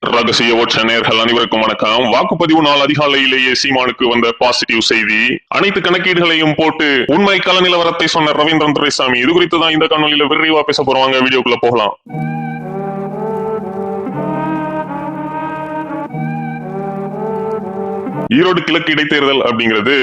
ரகசிய ஓட்ச நேயர்கள் அனைவருக்கும் வணக்கம். வாக்குப்பதிவு நாள் அதிகாலையிலேயே சீமானுக்கு வந்த பாசிட்டிவ் செய்தி. அனைத்து கணக்கீடுகளையும் போட்டு உண்மை கள நிலவரத்தை சொன்ன ரவீந்திரன் துரைசாமி. இது குறித்து தான் இந்த காணொலியில விரிவா பேச போறாங்க. வீடியோக்குள்ள போகலாம். ஈரோடு கிழக்கு இடைத்தேர்தல் அப்படிங்கிறது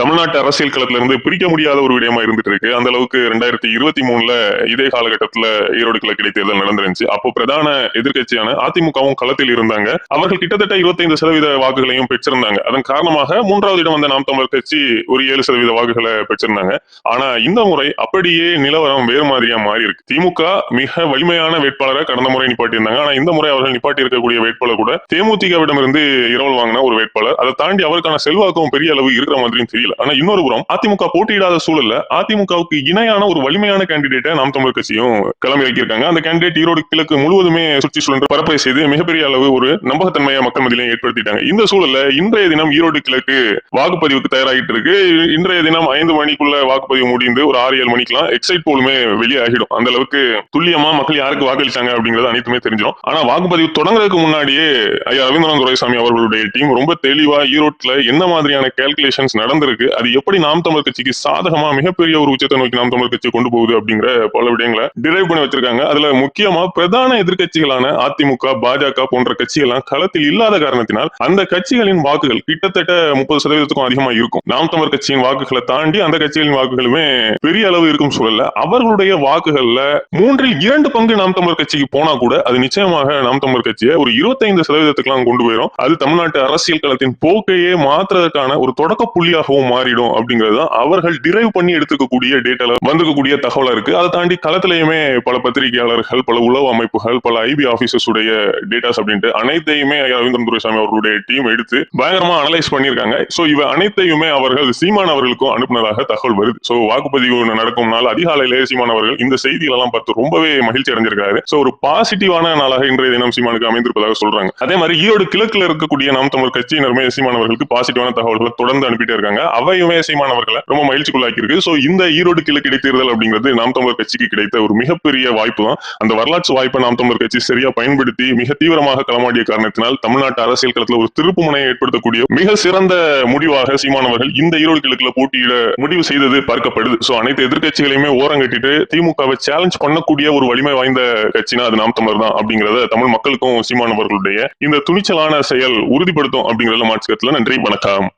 தமிழ்நாட்டு அரசியல் களத்துல இருந்து பிரிக்க முடியாத ஒரு விடயமா இருந்துட்டு இருக்கு. அந்த அளவுக்கு 2023 இதே காலகட்டத்துல ஈரோடு கிழக்கு இடைத்தேர்தல் நடந்துருந்துச்சு. அப்போ பிரதான எதிர்கட்சியான அதிமுகவும் களத்தில் இருந்தாங்க. அவர்கள் கிட்டத்தட்ட 25% வாக்குகளையும் பெற்றிருந்தாங்க. அதன் காரணமாக மூன்றாவது இடம் வந்த நாம் தமிழர் கட்சி ஒரு 7% வாக்குகளை பெற்றிருந்தாங்க. ஆனா இந்த முறை அப்படியே நிலவரம் வேறு மாதிரியா மாறி இருக்கு. திமுக மிக வலிமையான வேட்பாளரை கடந்த முறை நிப்பாட்டி இருந்தாங்க. ஆனா இந்த முறை அவர்கள் நிப்பாட்டி இருக்கக்கூடிய வேட்பாளர் கூட தேமுதிகவிடம் இருந்து இரவல் வாங்கின ஒரு வேட்பாளர். அதை தாண்டி அவருக்கான செல்வாக்கும் பெரிய அளவு இருக்கிற மாதிரியும் தெரியல. ஆனா இன்னொரு புறம் அதிமுக போட்டியிடாத சூழல்ல அதிமுகவுக்கு இணையான ஒரு வலிமையான கேண்டிடேட்டை நாம் தமிழர் கட்சியும் கிளம்பி வைக்கிருக்காங்க. அந்த கேண்டிடேட் ஈரோடு கிழக்கு முழுவதுமே சுற்றி சுழன்று பரப்பை செய்து மிகப்பெரிய அளவு ஒரு நம்பகத்தன்மையை மக்கள் மத்தியிலும் ஏற்படுத்திட்டாங்க. இந்த சூழல்ல இன்றைய தினம் ஈரோடு கிழக்கு வாக்குப்பதிவுக்கு தயாராகிட்டு இருக்கு. இன்றைய தினம் 5 மணிக்குள்ள வாக்குப்பதிவு முடிந்து ஒரு 6-7 மணிக்கெல்லாம் எக்ஸைட் போலுமே வெளியாகிடும். அந்த அளவுக்கு துல்லியமா மக்கள் யாருக்கு வாக்களிச்சாங்க அப்படிங்கிறது அனைத்துமே தெரிஞ்சிடும். ஆனா வாக்குப்பதிவு தொடங்குறதுக்கு முன்னாடியே ஐயா ரவீந்திரன் துரைசாமி அவர்களுடைய டீம் ரொம்ப தெளிவா ஈரோட்ல என்ன மாதிரியான கால்குலேஷன்ஸ் நடந்திருக்கு, அது எப்படி நாம் தமிழர் கட்சிக்கு சாதகமா மிகப்பெரிய ஒரு உச்சத்தை நோக்கி நாம் தமிழர் கட்சி கொண்டு போகுது அப்படிங்கிற பல விடயங்களை டிரைவ் பண்ணி வச்சிருக்காங்க. அதுல முக்கியமா பிரதான எதிர்கட்சிகளான அதிமுக, பாஜக போன்ற கட்சிகள்லாம் களத்தில் இல்லாத காரணத்தினால் அந்த கட்சிகளின் வாக்குகள் கிட்டத்தட்ட 30%க்கும் அதிகமா இருக்கும். நாம் தமிழர் கட்சியின் வாக்குகளை தாண்டி அந்த கட்சிகளின் வாக்குகளுமே பெரிய அளவு இருக்கும் சூழல்ல அவர்களுடைய வாக்குகள்ல 2/3 பங்கு நாம் தமிழர் கட்சிக்கு போனா கூட அது நிச்சயமாக நாம் தமிழர் கட்சியை ஒரு 25%த்துக்கு கொண்டு போயிடும். அது தமிழ்நாட்டு அரசியல் களத்தின் போக்கையே மாற்றுறதுக்கான ஒரு தொடக்க புள்ளியாகவும் மாறிடும் அப்படிங்கிறது தான் அவர்கள் டிரைவ் பண்ணி எடுத்துக்கக்கூடிய டேட்டால வந்திருக்கக்கூடிய தகவலா இருக்கு. அதை தாண்டி களத்திலேயுமே பல பத்திரிகையாளர்கள், பல உளவு அமைப்புகள், பல ஐபி ஆபீசர்ஸ் உடைய டேட்டாஸ் அப்படின்ட்டு அனைத்தையுமே ரவீந்திரன் துரைசாமி அவர்களுடைய டீம் எடுத்து பயங்கரமா அனலைஸ் பண்ணியிருக்காங்க. சோ இவ அனைத்தையுமே அவர்கள் சீமான் அவர்களுக்கும் அனுப்புனதாக தகவல் வருது. சோ வாக்குப்பதிவு நடக்கும் நாள் அதிகாலையிலேயே சீமான் அவர்கள் இந்த செய்திகள் எல்லாம் பார்த்து ரொம்பவே மகிழ்ச்சி அடைஞ்சிருக்காரு. சோ ஒரு பாசிட்டிவான நாளாக இன்றைய தினம் சீமானுக்கு அமைந்திருப்பதாக சொல்றாங்க. அதே மாதிரி ஈரோடு கிழக்குல இருக்கக்கூடிய நாம் தமிழர் கட்சியினருமே சீமானவர்களுக்கு பாசிட்டிவான தகவல்களை தொடர்ந்து அனுப்பிட்டே இருக்காங்க. அவையுமே சீமானவர்களை ரொம்ப மகிழ்ச்சிக்குள்ளாக்கி இருக்கு. சோ இந்த ஈரோடு கிழக்கு இடைத்தேர்தல் அப்படிங்கிறது நாம் தமிழர் கட்சிக்கு கிடைத்த ஒரு மிகப்பெரிய வாய்ப்பு தான். அந்த வரலாற்று வாய்ப்பை நாம் தமிழர் கட்சி சரியா பயன்படுத்தி மிக தீவிரமாக களமாடிய காரணத்தினால் தமிழ்நாட்டு அரசியல் களத்தில் ஒரு திருப்பு முனையை ஏற்படுத்தக்கூடிய மிக சிறந்த முடிவாக சீமானவர்கள் இந்த ஈரோடு கிழக்குல போட்டியிட முடிவு செய்தது பார்க்கப்படுது. சோ அனைத்து எதிர்கட்சிகளையுமே ஓரங்கட்டிட்டு திமுகவை சேலஞ்ச் பண்ணக்கூடிய ஒரு வலிமை வாய்ந்த கட்சினா அது நாம் தமிழர் தான் அப்படிங்கறத தமிழ் மக்களுக்கும் சீமானவர்களுடைய இந்த துணிச்சலான செயல் உறுதிப்படுத்தும் அப்படிங்கறதுல மாற்றுக்கத்துல. நன்றி, வணக்கம்.